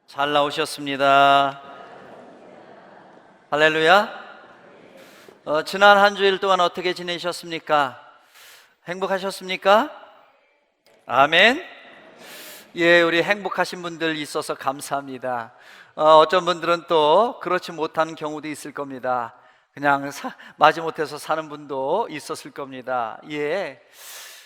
잘 나오셨습니다. 할렐루야. 지난 한 주일 동안 어떻게 지내셨습니까? 행복하셨습니까? 아멘. 예, 우리 행복하신 분들 있어서 감사합니다. 어떤 분들은 또 그렇지 못한 경우도 있을 겁니다. 그냥 마지못해서 사는 분도 있었을 겁니다. 예.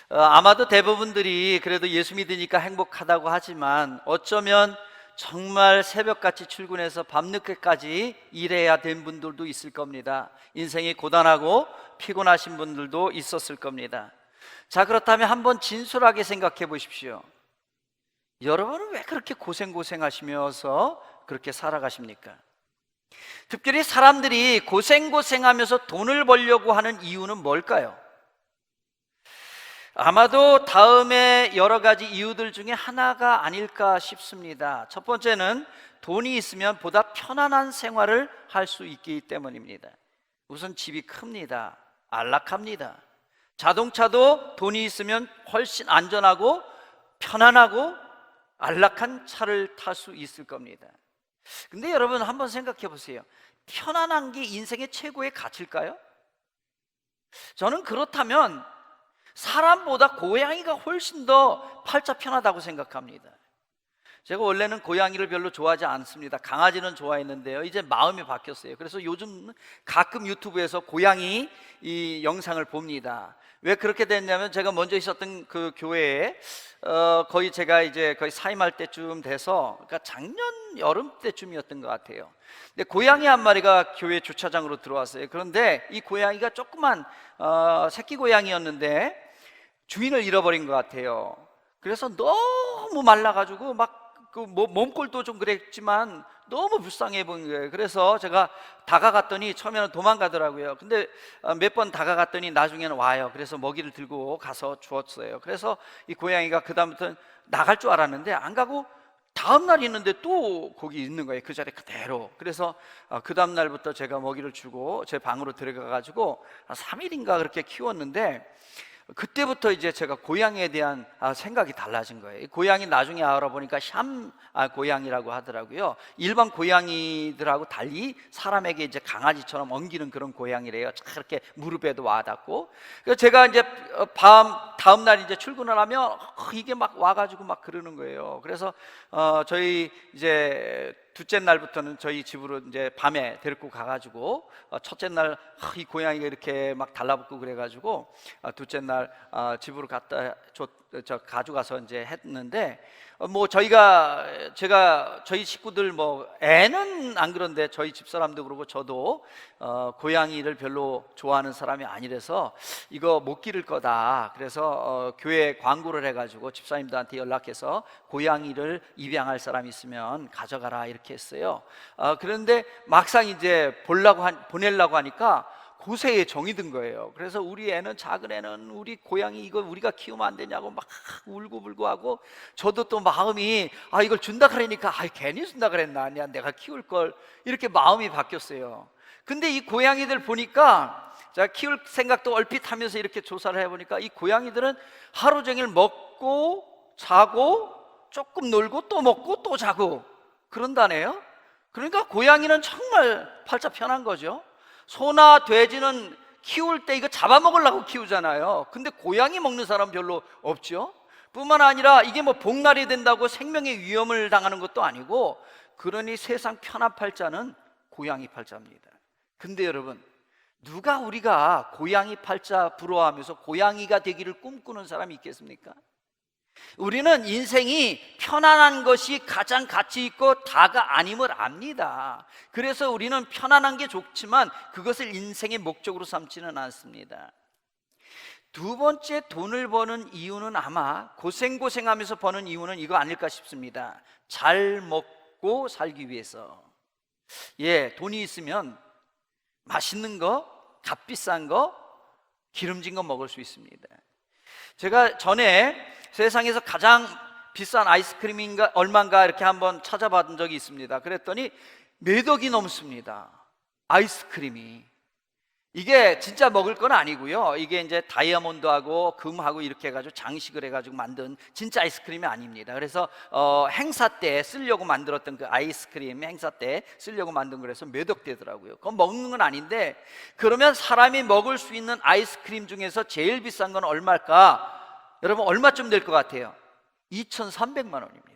아마도 대부분들이 그래도 예수 믿으니까 행복하다고 하지만 어쩌면 정말 새벽같이 출근해서 밤늦게까지 일해야 된 분들도 있을 겁니다. 인생이 고단하고 피곤하신 분들도 있었을 겁니다. 자, 그렇다면 한번 진솔하게 생각해 보십시오. 여러분은 왜 그렇게 고생하시면서 그렇게 살아가십니까? 특별히 사람들이 고생하면서 돈을 벌려고 하는 이유는 뭘까요? 아마도 다음에 여러 가지 이유들 중에 하나가 아닐까 싶습니다. 첫 번째는 돈이 있으면 보다 편안한 생활을 할 수 있기 때문입니다. 우선 집이 큽니다. 안락합니다. 자동차도 돈이 있으면 훨씬 안전하고 편안하고 안락한 차를 탈 수 있을 겁니다. 근데 여러분 한번 생각해 보세요. 편안한 게 인생의 최고의 가치일까요? 저는 그렇다면 사람보다 고양이가 훨씬 더 팔자 편하다고 생각합니다. 제가 원래는 고양이를 별로 좋아하지 않습니다. 강아지는 좋아했는데요, 이제 마음이 바뀌었어요. 그래서 요즘 가끔 유튜브에서 고양이 이 영상을 봅니다. 왜 그렇게 됐냐면 제가 먼저 있었던 그 교회에 거의 제가 이제 거의 사임할 때쯤 돼서, 그러니까 작년 여름 때쯤이었던 것 같아요. 근데 고양이 한 마리가 교회 주차장으로 들어왔어요. 그런데 이 고양이가 조그만 새끼 고양이였는데 주인을 잃어버린 것 같아요. 그래서 너무 말라가지고 막 몸꼴도 좀 그랬지만 너무 불쌍해 보인 거예요. 그래서 제가 다가갔더니 처음에는 도망가더라고요. 근데 몇 번 다가갔더니 나중에는 와요. 그래서 먹이를 들고 가서 주었어요. 그래서 이 고양이가 그 다음부터는 나갈 줄 알았는데 안 가고 다음 날 있는데 또 거기 있는 거예요. 그 자리 그대로. 그래서 그 다음 날부터 제가 먹이를 주고 제 방으로 들어가 가지고 3일인가 그렇게 키웠는데, 그때부터 이제 제가 고양이에 대한 생각이 달라진 거예요. 고양이 나중에 알아보니까 고양이라고 하더라고요. 일반 고양이들하고 달리 사람에게 이제 강아지처럼 엉기는 그런 고양이래요. 이렇게 무릎에도 와닿고. 그래서 제가 이제 다음 날 이제 출근을 하면 이게 막 와가지고 막 그러는 거예요. 그래서 저희 이제 둘째 날부터는 저희 집으로 이제 밤에 데리고 가가지고 첫째 날 이 고양이가 이렇게 막 달라붙고 그래가지고 둘째 날 집으로 가져가서 이제 했는데, 뭐 제가 저희 식구들 뭐 애는 안 그런데 저희 집사람도 그러고 저도 고양이를 별로 좋아하는 사람이 아니라서 이거 못 기를 거다. 그래서 교회 광고를 해가지고 집사님들한테 연락해서 고양이를 입양할 사람 있으면 가져가라 이렇게 했어요. 그런데 막상 이제 보내려고 하니까 고세에 정이 든 거예요. 그래서 우리 애는, 작은 애는 우리 고양이 이거 우리가 키우면 안 되냐고 막 울고불고 하고, 저도 또 마음이 이걸 준다 그러니까 괜히 준다 그랬나, 아니야 내가 키울 걸, 이렇게 마음이 바뀌었어요. 근데 이 고양이들 보니까 제가 키울 생각도 얼핏 하면서 이렇게 조사를 해보니까 이 고양이들은 하루 종일 먹고 자고 조금 놀고 또 먹고 또 자고 그런다네요. 그러니까 고양이는 정말 팔자 편한 거죠. 소나 돼지는 키울 때 이거 잡아먹으려고 키우잖아요. 근데 고양이 먹는 사람 별로 없죠. 뿐만 아니라 이게 뭐 복날이 된다고 생명의 위험을 당하는 것도 아니고, 그러니 세상 편한 팔자는 고양이 팔자입니다. 근데 여러분, 누가 우리가 고양이 팔자 부러워하면서 고양이가 되기를 꿈꾸는 사람이 있겠습니까? 우리는 인생이 편안한 것이 가장 가치 있고 다가 아님을 압니다. 그래서 우리는 편안한 게 좋지만 그것을 인생의 목적으로 삼지는 않습니다. 두 번째, 돈을 버는 이유는 아마 고생하면서 버는 이유는 이거 아닐까 싶습니다. 잘 먹고 살기 위해서. 예, 돈이 있으면 맛있는 거, 값비싼 거, 기름진 거 먹을 수 있습니다. 제가 전에 세상에서 가장 비싼 아이스크림인가 얼마인가 이렇게 한번 찾아봤던 적이 있습니다. 그랬더니 몇 억이 넘습니다. 아이스크림이. 이게 진짜 먹을 건 아니고요. 이게 이제 다이아몬드하고 금하고 이렇게 해가지고 장식을 해가지고 만든 진짜 아이스크림이 아닙니다. 그래서 행사 때 쓰려고 만들었던 그 아이스크림 행사 때 쓰려고 만든 거라서 몇 억 되더라고요. 그건 먹는 건 아닌데, 그러면 사람이 먹을 수 있는 아이스크림 중에서 제일 비싼 건 얼마일까? 여러분 얼마쯤 될 것 같아요? 2,300만 원입니다.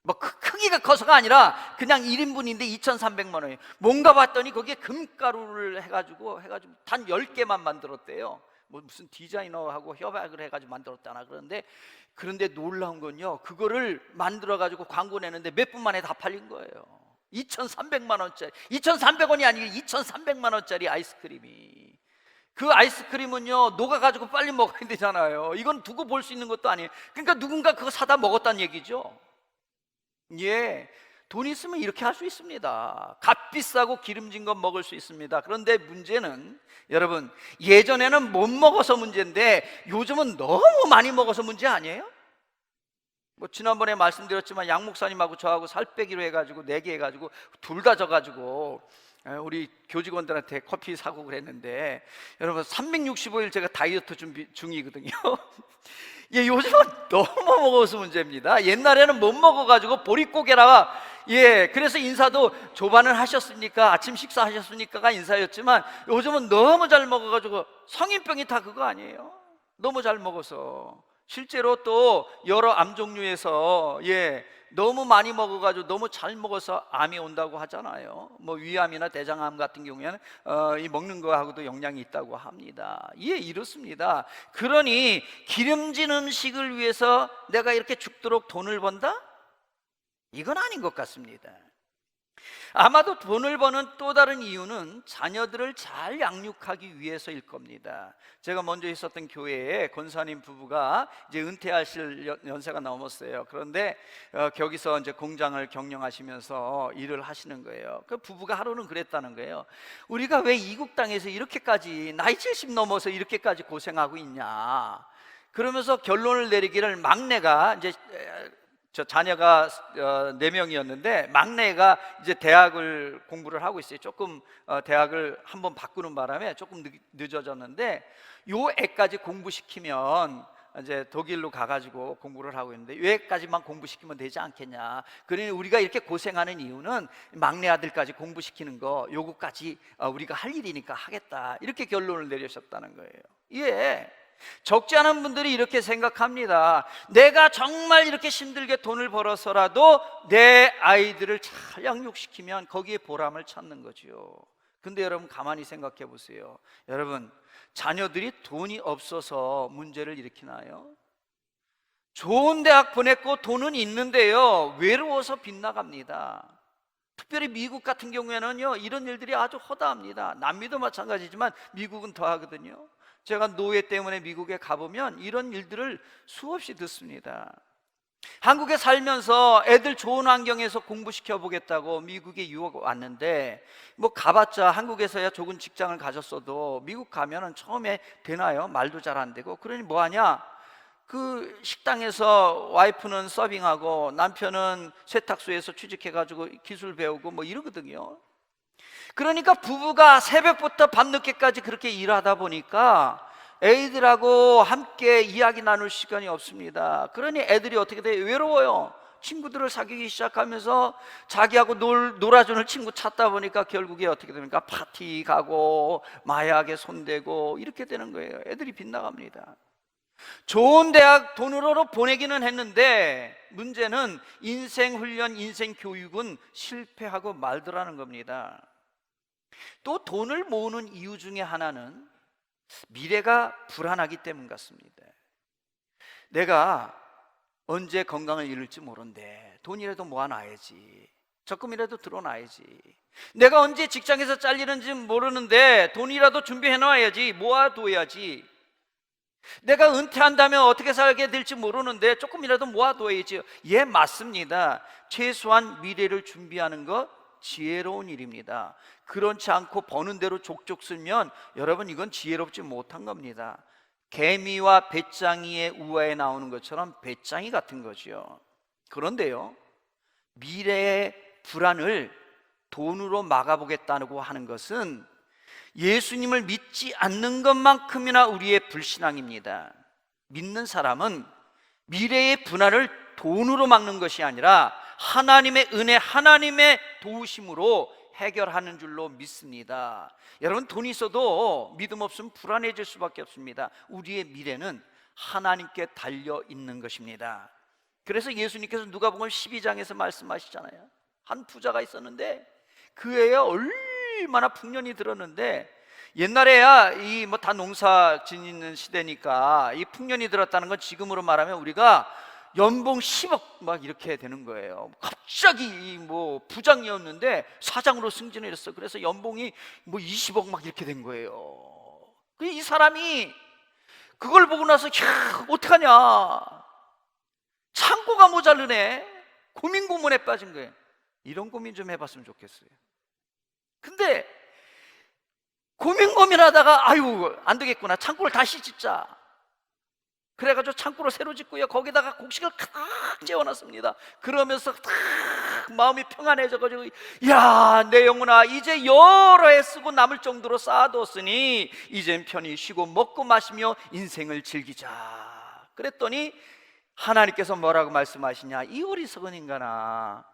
뭐 크기가 커서가 아니라 그냥 1인분인데 2,300만 원이에요. 뭔가 봤더니 거기에 금가루를 해가지고 단 10개만 만들었대요. 뭐 무슨 디자이너하고 협약을 해가지고 만들었다나 그런데 놀라운 건요, 그거를 만들어가지고 광고 내는데 몇 분 만에 다 팔린 거예요. 2,300만 원짜리, 2,300원이 아니고 2,300만 원짜리 아이스크림이. 그 아이스크림은요 녹아가지고 빨리 먹어야 되잖아요. 이건 두고 볼 수 있는 것도 아니에요. 그러니까 누군가 그거 사다 먹었다는 얘기죠. 예, 돈 있으면 이렇게 할 수 있습니다. 값비싸고 기름진 거 먹을 수 있습니다. 그런데 문제는, 여러분, 예전에는 못 먹어서 문제인데 요즘은 너무 많이 먹어서 문제 아니에요? 뭐 지난번에 말씀드렸지만 양 목사님하고 저하고 살 빼기로 해가지고 4개 해가지고 둘 다 져가지고 우리 교직원들한테 커피 사고 그랬는데, 여러분 365일 제가 다이어트 준비 중이거든요. 예, 요즘은 너무 먹어서 문제입니다. 옛날에는 못 먹어가지고 보릿고개라, 예, 그래서 인사도 조반을 하셨습니까? 아침 식사 하셨습니까가 인사였지만 요즘은 너무 잘 먹어가지고 성인병이 다 그거 아니에요? 너무 잘 먹어서. 실제로 또 여러 암 종류에서, 예, 너무 많이 먹어가지고 너무 잘 먹어서 암이 온다고 하잖아요. 뭐 위암이나 대장암 같은 경우에는 이 먹는 거하고도 영향이 있다고 합니다. 예, 이렇습니다. 그러니 기름진 음식을 위해서 내가 이렇게 죽도록 돈을 번다? 이건 아닌 것 같습니다. 아마도 돈을 버는 또 다른 이유는 자녀들을 잘 양육하기 위해서일 겁니다. 제가 먼저 있었던 교회에 권사님 부부가 이제 은퇴하실 연세가 넘었어요. 그런데 거기서 이제 공장을 경영하시면서 일을 하시는 거예요. 그 부부가 하루는 그랬다는 거예요. 우리가 왜 이국 땅에서 이렇게까지 나이 70 넘어서 이렇게까지 고생하고 있냐? 그러면서 결론을 내리기를, 막내가 이제 저 자녀가 4명이었는데 막내가 이제 대학을 공부를 하고 있어요. 조금 대학을 한번 바꾸는 바람에 조금 늦어졌는데, 요 애까지 공부시키면 이제 독일로 가가지고 공부를 하고 있는데, 요 애까지만 공부시키면 되지 않겠냐. 그러니 우리가 이렇게 고생하는 이유는 막내 아들까지 공부시키는 거, 요거까지 우리가 할 일이니까 하겠다, 이렇게 결론을 내리셨다는 거예요. 예, 적지 않은 분들이 이렇게 생각합니다. 내가 정말 이렇게 힘들게 돈을 벌어서라도 내 아이들을 잘 양육시키면 거기에 보람을 찾는 거죠. 근데 여러분 가만히 생각해 보세요. 여러분, 자녀들이 돈이 없어서 문제를 일으키나요? 좋은 대학 보냈고 돈은 있는데요, 외로워서 빗나갑니다. 특별히 미국 같은 경우에는요, 이런 일들이 아주 허다합니다. 남미도 마찬가지지만 미국은 더 하거든요. 제가 노예 때문에 미국에 가보면 이런 일들을 수없이 듣습니다. 한국에 살면서 애들 좋은 환경에서 공부시켜 보겠다고 미국에 유학 왔는데, 뭐 가봤자 한국에서야 좋은 직장을 가졌어도 미국 가면은 처음에 되나요? 말도 잘 안 되고. 그러니 뭐 하냐? 그 식당에서 와이프는 서빙하고 남편은 세탁소에서 취직해가지고 기술 배우고 뭐 이러거든요. 그러니까 부부가 새벽부터 밤늦게까지 그렇게 일하다 보니까 애들하고 함께 이야기 나눌 시간이 없습니다. 그러니 애들이 어떻게 돼요? 외로워요. 친구들을 사귀기 시작하면서 자기하고 놀아주는 친구 찾다 보니까 결국에 어떻게 됩니까? 파티 가고 마약에 손대고 이렇게 되는 거예요. 애들이 빗나갑니다. 좋은 대학 돈으로 보내기는 했는데 문제는 인생 훈련, 인생 교육은 실패하고 말더라는 겁니다. 또 돈을 모으는 이유 중에 하나는 미래가 불안하기 때문 같습니다. 내가 언제 건강을 잃을지 모른대. 돈이라도 모아놔야지, 적금이라도 들어놔야지. 내가 언제 직장에서 잘리는지 모르는데 돈이라도 준비해놔야지, 모아둬야지. 내가 은퇴한다면 어떻게 살게 될지 모르는데 조금이라도 모아둬야지. 예, 맞습니다. 최소한 미래를 준비하는 것 지혜로운 일입니다. 그렇지 않고 버는 대로 족족 쓰면 여러분 이건 지혜롭지 못한 겁니다. 개미와 배짱이의 우화에 나오는 것처럼 배짱이 같은 거죠. 그런데요, 미래의 불안을 돈으로 막아보겠다고 하는 것은 예수님을 믿지 않는 것만큼이나 우리의 불신앙입니다. 믿는 사람은 미래의 분할을 돈으로 막는 것이 아니라 하나님의 은혜, 하나님의 도우심으로 해결하는 줄로 믿습니다. 여러분, 돈이 있어도 믿음 없으면 불안해질 수밖에 없습니다. 우리의 미래는 하나님께 달려 있는 것입니다. 그래서 예수님께서 누가복음 12장에서 말씀하시잖아요. 한 부자가 있었는데 그 해에 얼마나 풍년이 들었는데, 옛날에야 이 뭐 다 농사 짓는 시대니까 이 풍년이 들었다는 건 지금으로 말하면 우리가 연봉 10억 막 이렇게 되는 거예요. 갑자기 뭐 부장이었는데 사장으로 승진을 했어. 그래서 연봉이 뭐 20억 막 이렇게 된 거예요. 이 사람이 그걸 보고 나서 어떡하냐, 창고가 모자르네, 고민에 빠진 거예요. 이런 고민 좀 해봤으면 좋겠어요. 근데 고민하다가 아유 안 되겠구나, 창고를 다시 짓자. 그래가지고 창고를 새로 짓고요, 거기다가 곡식을 탁 재워놨습니다. 그러면서 탁 마음이 평안해져가지고, 야, 내 영혼아, 이제 여러 해 쓰고 남을 정도로 쌓아뒀으니 이젠 편히 쉬고 먹고 마시며 인생을 즐기자. 그랬더니 하나님께서 뭐라고 말씀하시냐, 이 어리석은 인간아,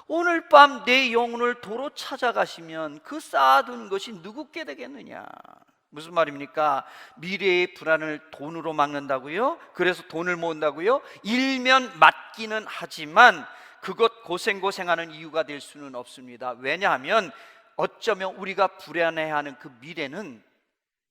오늘 밤 내 영혼을 도로 찾아가시면 그 쌓아둔 것이 누구께 되겠느냐. 무슨 말입니까? 미래의 불안을 돈으로 막는다고요? 그래서 돈을 모은다고요? 일면 맞기는 하지만 그것 고생하는 이유가 될 수는 없습니다. 왜냐하면 어쩌면 우리가 불안해하는 그 미래는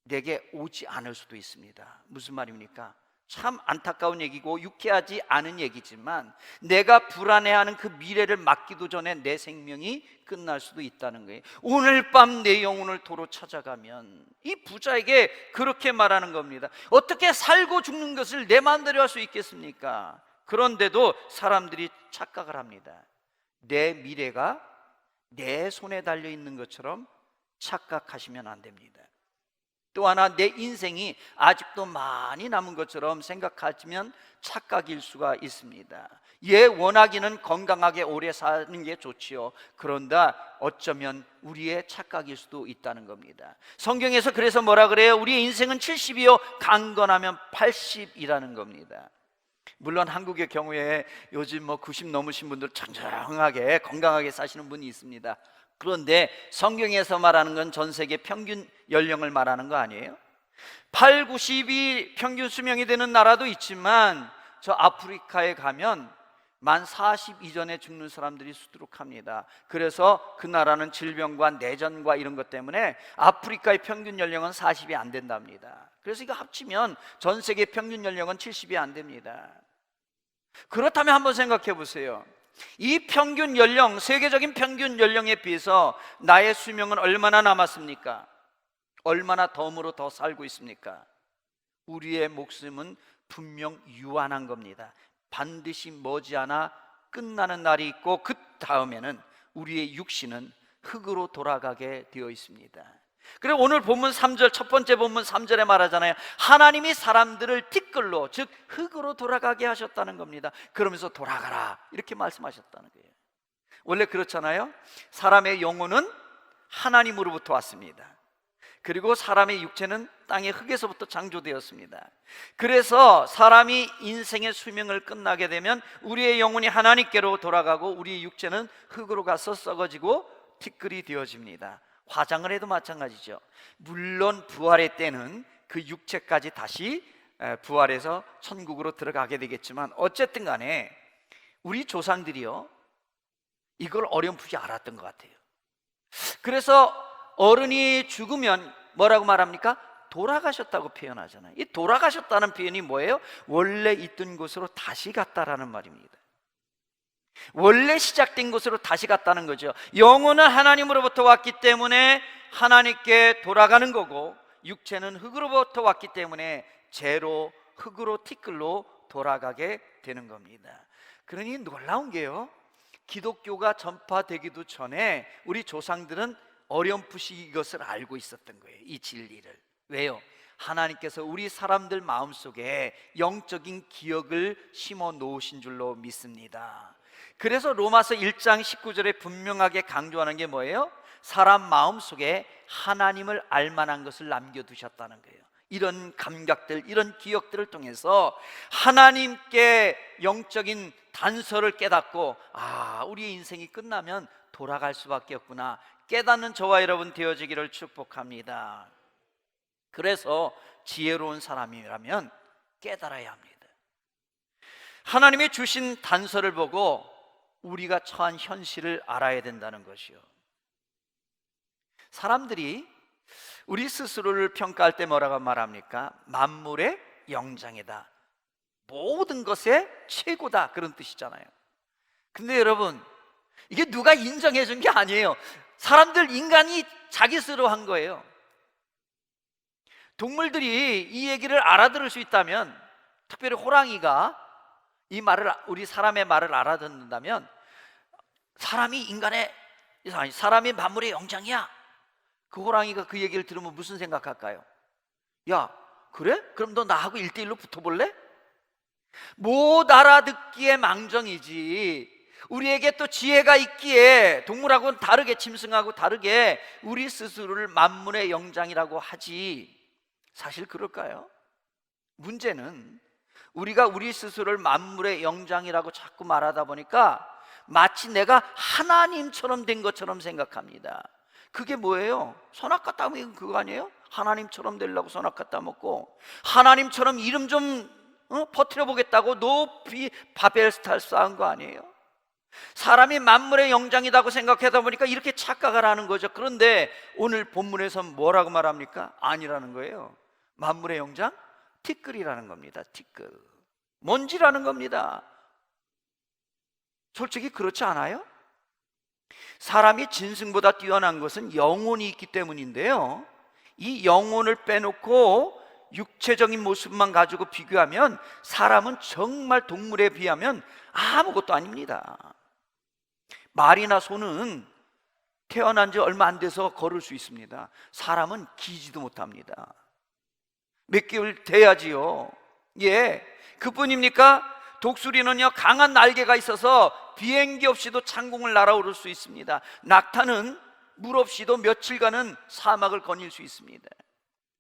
내게 오지 않을 수도 있습니다. 무슨 말입니까? 참 안타까운 얘기고 유쾌하지 않은 얘기지만 내가 불안해하는 그 미래를 막기도 전에 내 생명이 끝날 수도 있다는 거예요. 오늘 밤 내 영혼을 도로 찾아가면, 이 부자에게 그렇게 말하는 겁니다. 어떻게 살고 죽는 것을 내 마음대로 할 수 있겠습니까? 그런데도 사람들이 착각을 합니다. 내 미래가 내 손에 달려 있는 것처럼 착각하시면 안 됩니다. 또 하나, 내 인생이 아직도 많이 남은 것처럼 생각하시면 착각일 수가 있습니다. 원하기는 건강하게 오래 사는 게 좋지요. 그런다 어쩌면 우리의 착각일 수도 있다는 겁니다. 성경에서 그래서 뭐라 그래요? 우리의 인생은 70이요 강건하면 80이라는 겁니다. 물론 한국의 경우에 요즘 뭐 90 넘으신 분들 청정하게 건강하게 사시는 분이 있습니다. 그런데 성경에서 말하는 건 전 세계 평균 연령을 말하는 거 아니에요? 8, 90이 평균 수명이 되는 나라도 있지만 저 아프리카에 가면 만 40 이전에 죽는 사람들이 수두룩합니다. 그래서 그 나라는 질병과 내전과 이런 것 때문에 아프리카의 평균 연령은 40이 안 된답니다. 그래서 이거 합치면 전 세계 평균 연령은 70이 안 됩니다. 그렇다면 한번 생각해 보세요. 이 평균 연령, 세계적인 평균 연령에 비해서 나의 수명은 얼마나 남았습니까? 얼마나 덤으로 더 살고 있습니까? 우리의 목숨은 분명 유한한 겁니다. 반드시 머지않아 끝나는 날이 있고 그 다음에는 우리의 육신은 흙으로 돌아가게 되어 있습니다. 그리고 오늘 본문 3절, 첫 번째 본문 3절에 말하잖아요. 하나님이 사람들을 티끌로, 즉 흙으로 돌아가게 하셨다는 겁니다. 그러면서 돌아가라 이렇게 말씀하셨다는 거예요. 원래 그렇잖아요. 사람의 영혼은 하나님으로부터 왔습니다. 그리고 사람의 육체는 땅의 흙에서부터 창조되었습니다. 그래서 사람이 인생의 수명을 끝나게 되면 우리의 영혼이 하나님께로 돌아가고 우리의 육체는 흙으로 가서 썩어지고 티끌이 되어집니다. 화장을 해도 마찬가지죠. 물론 부활의 때는 그 육체까지 다시 부활해서 천국으로 들어가게 되겠지만 어쨌든 간에 우리 조상들이요, 이걸 어렴풋이 알았던 것 같아요. 그래서 어른이 죽으면 뭐라고 말합니까? 돌아가셨다고 표현하잖아요. 이 돌아가셨다는 표현이 뭐예요? 원래 있던 곳으로 다시 갔다라는 말입니다. 원래 시작된 곳으로 다시 갔다는 거죠. 영혼은 하나님으로부터 왔기 때문에 하나님께 돌아가는 거고, 육체는 흙으로부터 왔기 때문에 재로, 흙으로, 티끌로 돌아가게 되는 겁니다. 그러니 놀라운 게요, 기독교가 전파되기도 전에 우리 조상들은 어렴풋이 이것을 알고 있었던 거예요. 이 진리를. 왜요? 하나님께서 우리 사람들 마음속에 영적인 기억을 심어 놓으신 줄로 믿습니다. 그래서 로마서 1장 19절에 분명하게 강조하는 게 뭐예요? 사람 마음속에 하나님을 알만한 것을 남겨두셨다는 거예요. 이런 감각들, 이런 기억들을 통해서 하나님께 영적인 단서를 깨닫고, 우리의 인생이 끝나면 돌아갈 수밖에 없구나 깨닫는 저와 여러분 되어지기를 축복합니다. 그래서 지혜로운 사람이라면 깨달아야 합니다. 하나님의 주신 단서를 보고 우리가 처한 현실을 알아야 된다는 것이요. 사람들이 우리 스스로를 평가할 때 뭐라고 말합니까? 만물의 영장이다, 모든 것의 최고다, 그런 뜻이잖아요. 근데 여러분, 이게 누가 인정해 준 게 아니에요. 사람들, 인간이 자기 스스로 한 거예요. 동물들이 이 얘기를 알아들을 수 있다면, 특별히 호랑이가 이 말을, 우리 사람의 말을 알아듣는다면, 사람이 만물의 영장이야, 그 호랑이가 그 얘기를 들으면 무슨 생각할까요? 야, 그래? 그럼 너 나하고 1대1로 붙어볼래? 못 알아듣기에 망정이지, 우리에게 또 지혜가 있기에 동물하고는 다르게, 짐승하고 다르게 우리 스스로를 만물의 영장이라고 하지, 사실 그럴까요? 문제는 우리가 우리 스스로를 만물의 영장이라고 자꾸 말하다 보니까 마치 내가 하나님처럼 된 것처럼 생각합니다. 그게 뭐예요? 선악과 따먹은 그거 아니에요? 하나님처럼 되려고 선악과 따먹고, 하나님처럼 이름 좀 퍼뜨려 보겠다고 높이 바벨스타를 쌓은 거 아니에요? 사람이 만물의 영장이라고 생각하다 보니까 이렇게 착각을 하는 거죠. 그런데 오늘 본문에서 뭐라고 말합니까? 아니라는 거예요. 만물의 영장? 티끌이라는 겁니다. 티끌, 먼지라는 겁니다. 솔직히 그렇지 않아요? 사람이 짐승보다 뛰어난 것은 영혼이 있기 때문인데요, 이 영혼을 빼놓고 육체적인 모습만 가지고 비교하면 사람은 정말 동물에 비하면 아무것도 아닙니다. 말이나 소는 태어난 지 얼마 안 돼서 걸을 수 있습니다. 사람은 기지도 못합니다. 몇 개월 돼야지요. 예, 그뿐입니까? 독수리는요, 강한 날개가 있어서 비행기 없이도 창공을 날아오를 수 있습니다. 낙타는 물 없이도 며칠간은 사막을 거닐 수 있습니다.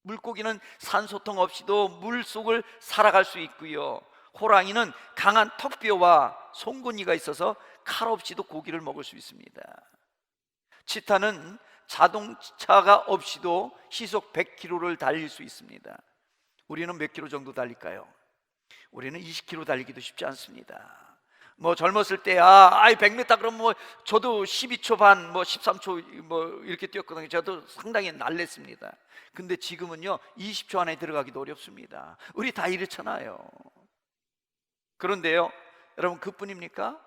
물고기는 산소통 없이도 물속을 살아갈 수 있고요, 호랑이는 강한 턱뼈와 송곳니가 있어서 칼 없이도 고기를 먹을 수 있습니다. 치타는 자동차가 없이도 시속 100km를 달릴 수 있습니다. 우리는 몇 킬로 정도 달릴까요? 우리는 20km 달리기도 쉽지 않습니다. 젊었을 때 100m 그럼 저도 12초 반, 13초 이렇게 뛰었거든요. 저도 상당히 날랬습니다. 근데 지금은요 20초 안에 들어가기도 어렵습니다. 우리 다 이렇잖아요. 그런데요 여러분, 그뿐입니까?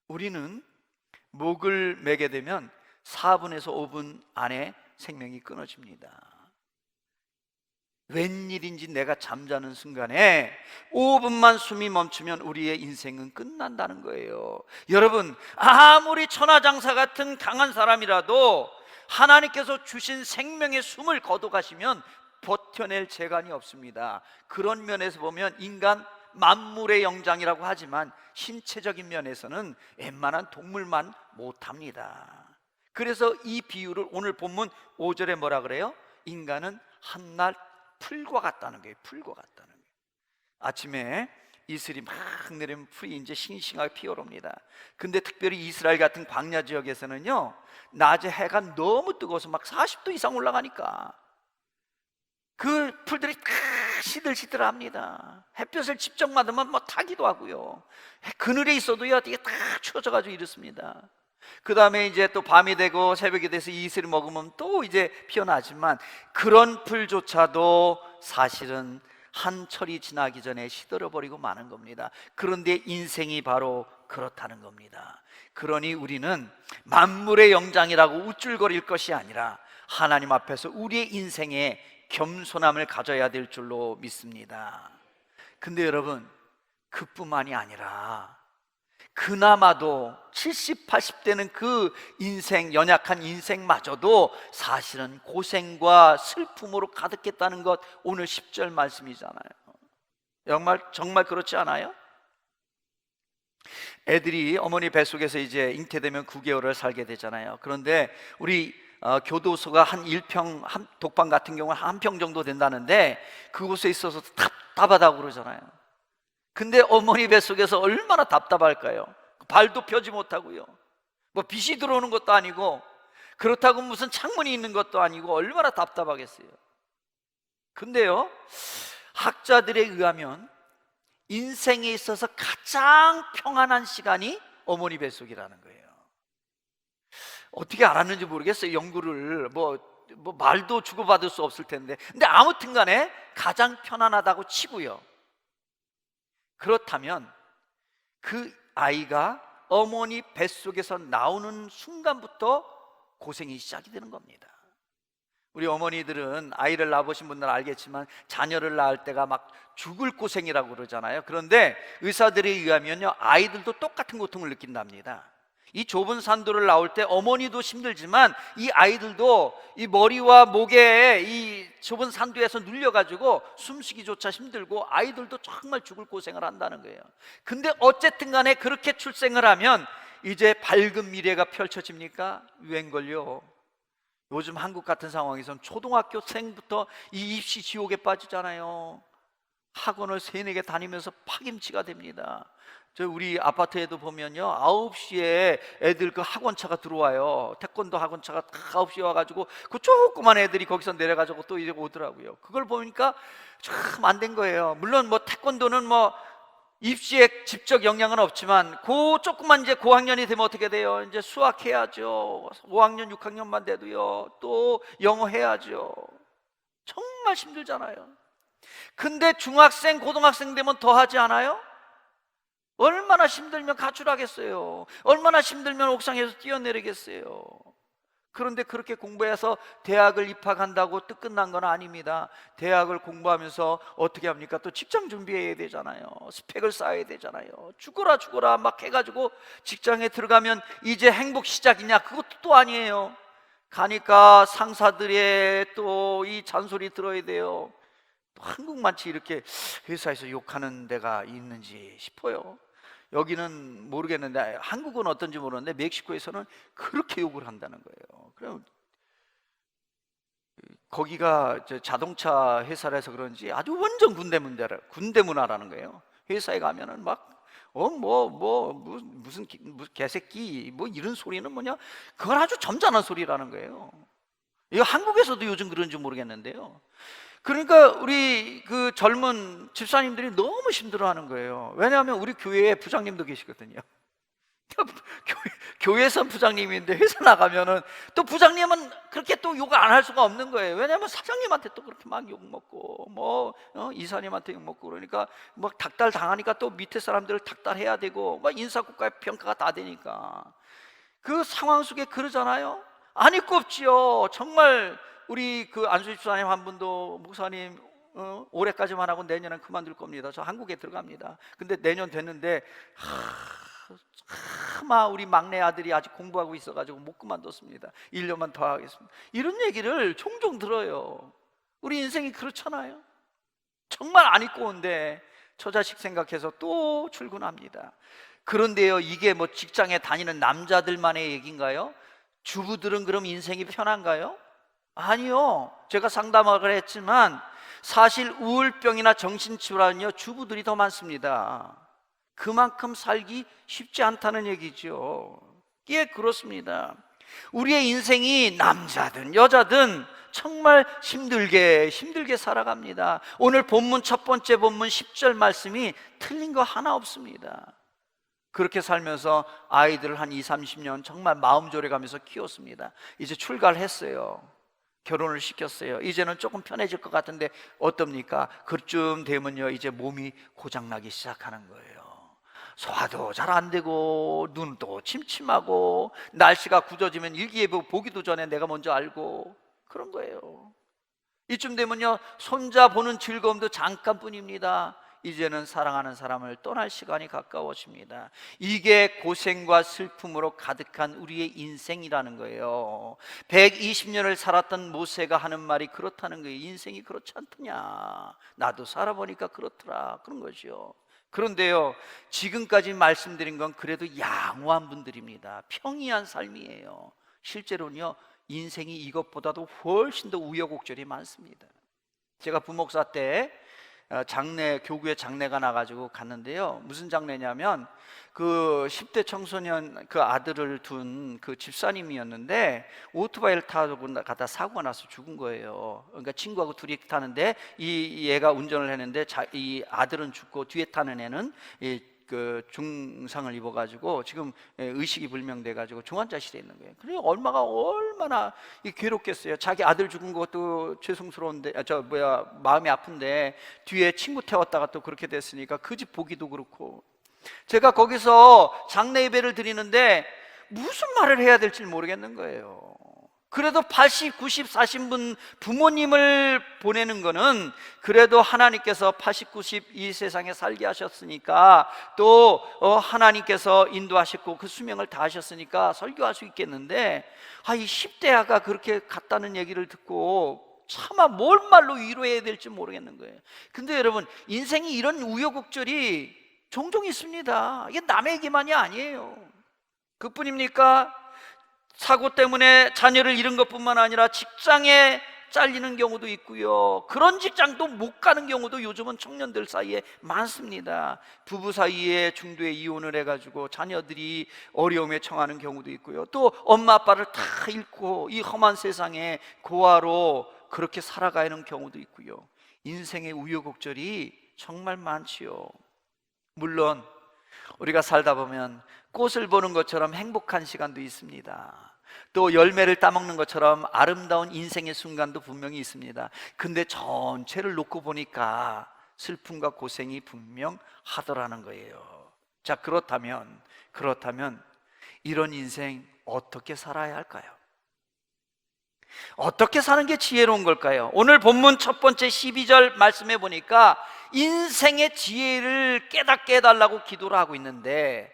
우리는 목을 매게 되면 4분에서 5분 안에 생명이 끊어집니다. 웬일인지 내가 잠자는 순간에 5분만 숨이 멈추면 우리의 인생은 끝난다는 거예요. 여러분, 아무리 천하장사 같은 강한 사람이라도 하나님께서 주신 생명의 숨을 거둬가시면 버텨낼 재간이 없습니다. 그런 면에서 보면 인간 만물의 영장이라고 하지만 신체적인 면에서는 웬만한 동물만 못합니다. 그래서 이 비유를 오늘 본문 5절에 뭐라 그래요? 인간은 한낱 풀과 같다는 거예요. 풀과 같다는 거예요. 아침에 이슬이 막 내리면 풀이 이제 싱싱하게 피어옵니다. 근데 특별히 이스라엘 같은 광야 지역에서는요, 낮에 해가 너무 뜨거워서 막 40도 이상 올라가니까 그 풀들이 다 시들시들합니다. 햇볕을 직접 맞으면 타기도 하고요, 그늘에 있어도요 되게 다 추워져가지고 이렇습니다. 그 다음에 이제 또 밤이 되고 새벽이 돼서 이슬을 먹으면 또 이제 피어나지만, 그런 풀조차도 사실은 한철이 지나기 전에 시들어버리고 마는 겁니다. 그런데 인생이 바로 그렇다는 겁니다. 그러니 우리는 만물의 영장이라고 우쭐거릴 것이 아니라 하나님 앞에서 우리의 인생에 겸손함을 가져야 될 줄로 믿습니다. 근데 여러분, 그뿐만이 아니라 그나마도 70, 80대는 그 인생, 연약한 인생마저도 사실은 고생과 슬픔으로 가득했다는 것, 오늘 10절 말씀이잖아요. 정말 그렇지 않아요? 애들이 어머니 뱃속에서 이제 잉태되면 9개월을 살게 되잖아요. 그런데 우리 교도소가 한 1평, 독방 같은 경우는 한 평 정도 된다는데 그곳에 있어서 답답하다고 그러잖아요. 근데 어머니 뱃속에서 얼마나 답답할까요? 발도 펴지 못하고요, 뭐 빛이 들어오는 것도 아니고, 그렇다고 무슨 창문이 있는 것도 아니고 얼마나 답답하겠어요. 근데요, 학자들에 의하면 인생에 있어서 가장 평안한 시간이 어머니 뱃속이라는 거예요. 어떻게 알았는지 모르겠어요. 연구를 뭐 말도 주고받을 수 없을 텐데, 근데 아무튼 간에 가장 편안하다고 치고요. 그렇다면 그 아이가 어머니 뱃속에서 나오는 순간부터 고생이 시작이 되는 겁니다. 우리 어머니들은 아이를 낳아보신 분들은 알겠지만 자녀를 낳을 때가 막 죽을 고생이라고 그러잖아요. 그런데 의사들에 의하면요, 아이들도 똑같은 고통을 느낀답니다. 이 좁은 산도를 나올 때 어머니도 힘들지만 이 아이들도 이 머리와 목에 이 좁은 산도에서 눌려가지고 숨쉬기조차 힘들고 아이들도 정말 죽을 고생을 한다는 거예요. 근데 어쨌든 간에 그렇게 출생을 하면 이제 밝은 미래가 펼쳐집니까? 웬걸요, 요즘 한국 같은 상황에서는 초등학교생부터 이 입시 지옥에 빠지잖아요. 학원을 3-4개 다니면서 파김치가 됩니다. 저 우리 아파트에도 보면요, 9시에 애들 그 학원차가 들어와요. 태권도 학원차가 다 9시에 와가지고 그 조그만 애들이 거기서 내려가지고 또 이제 오더라고요. 그걸 보니까 참 안 된 거예요. 물론 뭐 태권도는 뭐 입시에 직접 영향은 없지만 그 조금만 이제 고학년이 되면 어떻게 돼요? 이제 수학 해야죠. 5학년 6학년만 돼도요, 또 영어 해야죠. 정말 힘들잖아요. 근데 중학생 고등학생 되면 더 하지 않아요? 얼마나 힘들면 가출하겠어요? 얼마나 힘들면 옥상에서 뛰어내리겠어요? 그런데 그렇게 공부해서 대학을 입학한다고 뜻 끝난 건 아닙니다. 대학을 공부하면서 어떻게 합니까? 또 직장 준비해야 되잖아요. 스펙을 쌓아야 되잖아요. 죽어라 막 해가지고 직장에 들어가면 이제 행복 시작이냐? 그것도 또 아니에요. 가니까 상사들의 또 이 잔소리 들어야 돼요. 또 한국만치 이렇게 회사에서 욕하는 데가 있는지 싶어요. 여기는 모르겠는데 한국은 어떤지 모르는데 멕시코에서는 그렇게 욕을 한다는 거예요. 그럼 거기가 자동차 회사라서 그런지 아주 완전 군대 문화라는 거예요. 회사에 가면은 막 무슨 개새끼 뭐 이런 소리는 뭐냐, 그건 아주 점잖은 소리라는 거예요. 이거 한국에서도 요즘 그런지 모르겠는데요. 그러니까 우리 그 젊은 집사님들이 너무 힘들어하는 거예요. 왜냐하면 우리 교회에 부장님도 계시거든요. 교회에선 부장님인데 회사 나가면은 또 부장님은 그렇게 또 욕을 안 할 수가 없는 거예요. 왜냐하면 사장님한테 또 그렇게 막 욕먹고 이사님한테 욕먹고, 그러니까 뭐 닥달 당하니까 또 밑에 사람들을 닥달해야 되고 막 인사국가의 평가가 다 되니까 그 상황 속에 그러잖아요. 안 입고 없지요. 정말 우리 그 안수 집사님 한 분도, 목사님 올해까지만 하고 내년엔 그만둘 겁니다. 저 한국에 들어갑니다. 근데 내년 됐는데 차마 우리 막내 아들이 아직 공부하고 있어가지고 못 그만뒀습니다. 1년만 더 하겠습니다. 이런 얘기를 종종 들어요. 우리 인생이 그렇잖아요. 정말 안 입고 온데 저 자식 생각해서 또 출근합니다. 그런데요, 이게 뭐 직장에 다니는 남자들만의 얘기인가요? 주부들은 그럼 인생이 편한가요? 아니요. 제가 상담을 했지만 사실 우울병이나 정신질환은요, 주부들이 더 많습니다. 그만큼 살기 쉽지 않다는 얘기죠. 예, 그렇습니다. 우리의 인생이 남자든 여자든 정말 힘들게 살아갑니다. 오늘 본문 첫 번째 본문 10절 말씀이 틀린 거 하나 없습니다. 그렇게 살면서 아이들을 한 20-30년 정말 마음 졸여가면서 키웠습니다. 이제 출가를 했어요. 결혼을 시켰어요. 이제는 조금 편해질 것 같은데 어떻습니까? 그쯤 되면요, 이제 몸이 고장나기 시작하는 거예요. 소화도 잘 안 되고 눈도 침침하고 날씨가 굳어지면 일기예보 보기도 전에 내가 먼저 알고 그런 거예요. 이쯤 되면요, 손자 보는 즐거움도 잠깐뿐입니다. 이제는 사랑하는 사람을 떠날 시간이 가까워집니다. 이게 고생과 슬픔으로 가득한 우리의 인생이라는 거예요. 120년을 살았던 모세가 하는 말이 그렇다는 거예요. 인생이 그렇지 않더냐, 나도 살아보니까 그렇더라, 그런 거죠. 그런데요, 지금까지 말씀드린 건 그래도 양호한 분들입니다. 평이한 삶이에요. 실제로는요, 인생이 이것보다도 훨씬 더 우여곡절이 많습니다. 제가 부목사 때 교구에 장례가 나가지고 갔는데요, 무슨 장례냐면 그 10대 청소년 그 아들을 둔 그 집사님이었는데 오토바이를 타고 가다 사고가 나서 죽은 거예요. 그러니까 친구하고 둘이 타는데 이 얘가 운전을 했는데 이 아들은 죽고 뒤에 타는 애는 그 중상을 입어가지고 지금 의식이 불명돼가지고 중환자실에 있는 거예요. 그래 얼마나 괴롭겠어요. 자기 아들 죽은 것도 죄송스러운데 마음이 아픈데 뒤에 친구 태웠다가 또 그렇게 됐으니까 그 집 보기도 그렇고. 제가 거기서 장례 예배를 드리는데 무슨 말을 해야 될지 모르겠는 거예요. 그래도 80, 90 사신 분 부모님을 보내는 거는 그래도 하나님께서 80, 90 이 세상에 살게 하셨으니까 또 하나님께서 인도하셨고 그 수명을 다하셨으니까 설교할 수 있겠는데 이 10대아가 그렇게 갔다는 얘기를 듣고 차마 뭘 말로 위로해야 될지 모르겠는 거예요. 근데 여러분, 인생이 이런 우여곡절이 종종 있습니다. 이게 남의 얘기만이 아니에요. 그뿐입니까? 사고 때문에 자녀를 잃은 것뿐만 아니라 직장에 잘리는 경우도 있고요, 그런 직장도 못 가는 경우도 요즘은 청년들 사이에 많습니다. 부부 사이에 중도에 이혼을 해가지고 자녀들이 어려움에 처하는 경우도 있고요, 또 엄마 아빠를 다 잃고 이 험한 세상에 고아로 그렇게 살아가는 경우도 있고요. 인생의 우여곡절이 정말 많지요. 물론 우리가 살다 보면 꽃을 보는 것처럼 행복한 시간도 있습니다. 또 열매를 따먹는 것처럼 아름다운 인생의 순간도 분명히 있습니다. 근데 전체를 놓고 보니까 슬픔과 고생이 분명하더라는 거예요. 자, 그렇다면 이런 인생 어떻게 살아야 할까요? 어떻게 사는 게 지혜로운 걸까요? 오늘 본문 첫 번째 12절 말씀해 보니까 인생의 지혜를 깨닫게 해달라고 기도를 하고 있는데,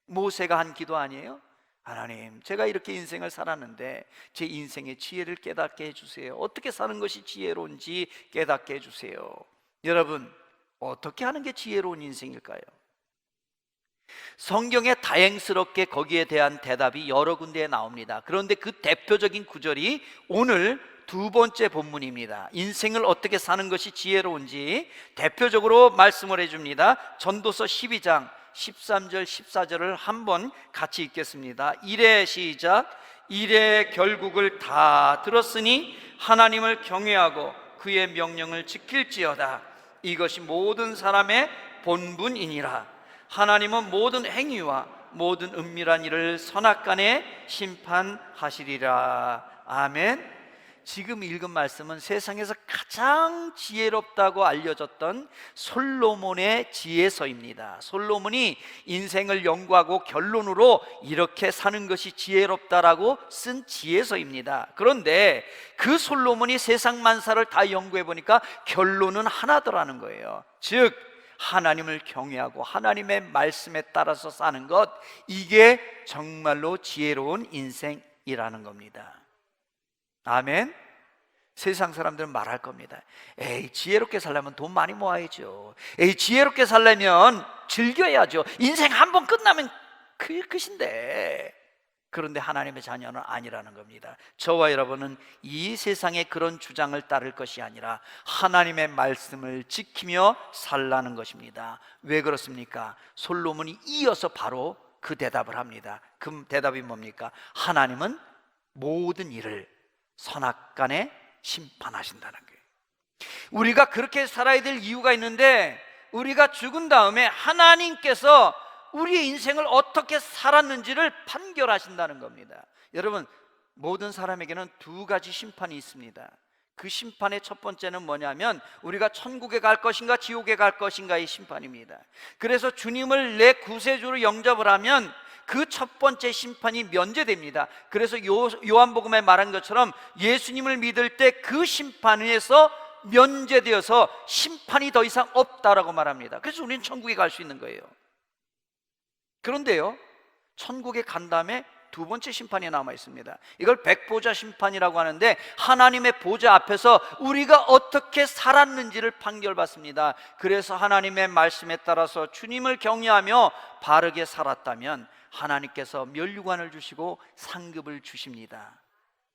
모세가 한 기도 아니에요? 하나님, 제가 이렇게 인생을 살았는데 제 인생의 지혜를 깨닫게 해주세요. 어떻게 사는 것이 지혜로운지 깨닫게 해주세요. 여러분, 어떻게 하는 게 지혜로운 인생일까요? 성경에 다행스럽게 거기에 대한 대답이 여러 군데에 나옵니다. 그런데 그 대표적인 구절이 오늘 두 번째 본문입니다. 인생을 어떻게 사는 것이 지혜로운지 대표적으로 말씀을 해줍니다. 전도서 12장 13절 14절을 한번 같이 읽겠습니다. 이래 시작. 이래 결국을 다 들었으니 하나님을 경외하고 그의 명령을 지킬지어다. 이것이 모든 사람의 본분이니라. 하나님은 모든 행위와 모든 은밀한 일을 선악간에 심판하시리라. 아멘. 지금 읽은 말씀은 세상에서 가장 지혜롭다고 알려졌던 솔로몬의 지혜서입니다. 솔로몬이 인생을 연구하고 결론으로 이렇게 사는 것이 지혜롭다라고 쓴 지혜서입니다. 그런데 그 솔로몬이 세상 만사를 다 연구해 보니까 결론은 하나더라는 거예요. 즉 하나님을 경외하고 하나님의 말씀에 따라서 사는 것, 이게 정말로 지혜로운 인생이라는 겁니다. 아멘. 세상 사람들은 말할 겁니다. 에이, 지혜롭게 살려면 돈 많이 모아야죠. 에이, 지혜롭게 살려면 즐겨야죠. 인생 한 번 끝나면 끝인데. 그런데 하나님의 자녀는 아니라는 겁니다. 저와 여러분은 이 세상의 그런 주장을 따를 것이 아니라 하나님의 말씀을 지키며 살라는 것입니다. 왜 그렇습니까? 솔로몬이 이어서 바로 그 대답을 합니다. 그 대답이 뭡니까? 하나님은 모든 일을 선악간에 심판하신다는 거예요. 우리가 그렇게 살아야 될 이유가 있는데, 우리가 죽은 다음에 하나님께서 우리의 인생을 어떻게 살았는지를 판결하신다는 겁니다. 여러분, 모든 사람에게는 두 가지 심판이 있습니다. 그 심판의 첫 번째는 뭐냐면 우리가 천국에 갈 것인가 지옥에 갈 것인가의 심판입니다. 그래서 주님을 내 구세주로 영접을 하면 그 첫 번째 심판이 면제됩니다. 그래서 요한복음에 말한 것처럼 예수님을 믿을 때 그 심판에서 면제되어서 심판이 더 이상 없다라고 말합니다. 그래서 우리는 천국에 갈 수 있는 거예요. 그런데요, 천국에 간 다음에 두 번째 심판이 남아 있습니다. 이걸 백보자 심판이라고 하는데, 하나님의 보좌 앞에서 우리가 어떻게 살았는지를 판결받습니다. 그래서 하나님의 말씀에 따라서 주님을 경외하며 바르게 살았다면 하나님께서 면류관을 주시고 상급을 주십니다.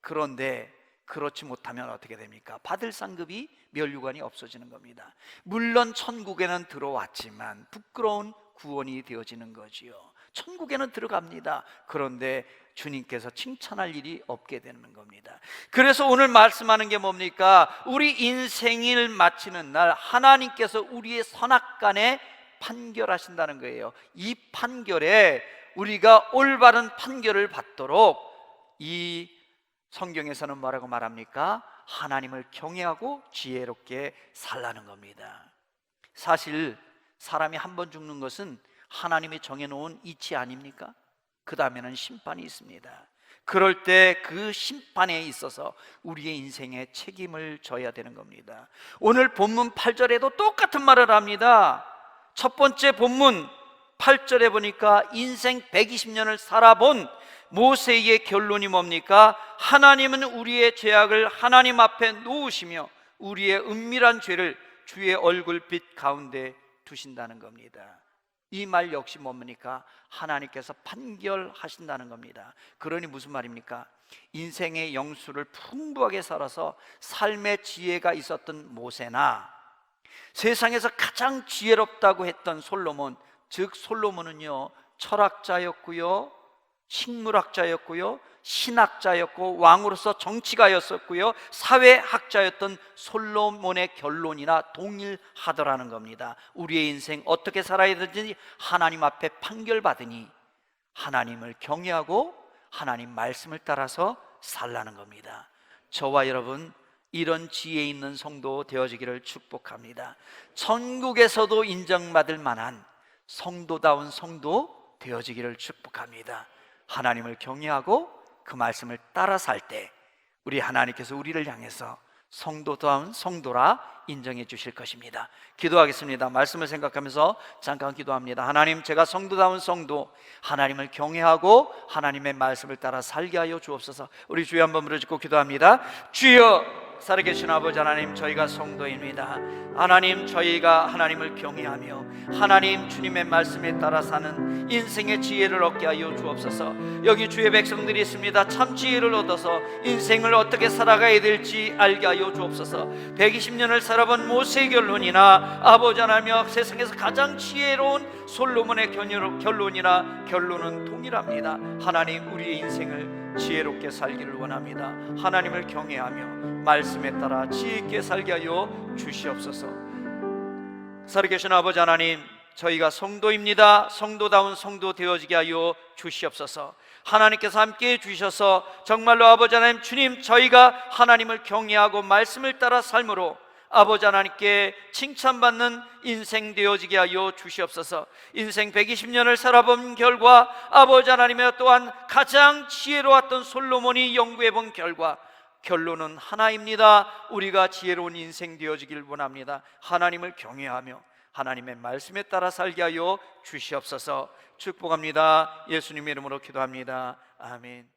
그런데 그렇지 못하면 어떻게 됩니까? 받을 상급이 면류관이 없어지는 겁니다. 물론 천국에는 들어왔지만 부끄러운 구원이 되어지는 거지요. 천국에는 들어갑니다. 그런데 주님께서 칭찬할 일이 없게 되는 겁니다. 그래서 오늘 말씀하는 게 뭡니까? 우리 인생을 마치는 날 하나님께서 우리의 선악간에 판결하신다는 거예요. 이 판결에 우리가 올바른 판결을 받도록 이 성경에서는 뭐라고 말합니까? 하나님을 경외하고 지혜롭게 살라는 겁니다. 사실 사람이 한 번 죽는 것은 하나님이 정해놓은 이치 아닙니까? 그 다음에는 심판이 있습니다. 그럴 때 그 심판에 있어서 우리의 인생에 책임을 져야 되는 겁니다. 오늘 본문 8절에도 똑같은 말을 합니다. 첫 번째 본문 8절에 보니까 인생 120년을 살아본 모세의 결론이 뭡니까? 하나님은 우리의 죄악을 하나님 앞에 놓으시며 우리의 은밀한 죄를 주의 얼굴빛 가운데 두신다는 겁니다. 이 말 역시 뭡니까? 하나님께서 판결하신다는 겁니다. 그러니 무슨 말입니까? 인생의 영수를 풍부하게 살아서 삶의 지혜가 있었던 모세나 세상에서 가장 지혜롭다고 했던 솔로몬, 즉 솔로몬은요 철학자였고요, 식물학자였고요, 신학자였고 왕으로서 정치가였었고요, 사회학자였던 솔로몬의 결론이나 동일하더라는 겁니다. 우리의 인생 어떻게 살아야 되는지 하나님 앞에 판결받으니 하나님을 경외하고 하나님 말씀을 따라서 살라는 겁니다. 저와 여러분 이런 지혜 있는 성도 되어지기를 축복합니다. 천국에서도 인정받을 만한 성도다운 성도 되어지기를 축복합니다. 하나님을 경외하고 그 말씀을 따라 살 때 우리 하나님께서 우리를 향해서 성도다운 성도라 인정해 주실 것입니다. 기도하겠습니다. 말씀을 생각하면서 잠깐 기도합니다. 하나님, 제가 성도다운 성도, 하나님을 경외하고 하나님의 말씀을 따라 살게 하여 주옵소서. 우리 주여 한번 부르짖고 기도합니다. 주여, 살아계신 아버지 하나님, 저희가 성도입니다. 하나님, 저희가 하나님을 경외하며 하나님 주님의 말씀에 따라 사는 인생의 지혜를 얻게 하여 주옵소서. 여기 주의 백성들이 있습니다. 참 지혜를 얻어서 인생을 어떻게 살아가야 될지 알게 하여 주옵소서. 120년을 살아본 모세의 결론이나 아버지 하나님 세상에서 가장 지혜로운 솔로몬의 결론이나 결론은 동일합니다. 하나님, 우리의 인생을 지혜롭게 살기를 원합니다. 하나님을 경외하며 말씀에 따라 지혜 있게 살게 하여 주시옵소서. 살아계신 아버지 하나님, 저희가 성도입니다. 성도다운 성도 되어지게 하여 주시옵소서. 하나님께서 함께해 주셔서 정말로 아버지 하나님, 주님, 저희가 하나님을 경외하고 말씀을 따라 삶으로 아버지 하나님께 칭찬받는 인생 되어지게 하여 주시옵소서. 인생 120년을 살아본 결과 아버지 하나님의 또한 가장 지혜로웠던 솔로몬이 연구해 본 결과 결론은 하나입니다. 우리가 지혜로운 인생 되어지길 원합니다. 하나님을 경외하며 하나님의 말씀에 따라 살게 하여 주시옵소서. 축복합니다. 예수님의 이름으로 기도합니다. 아멘.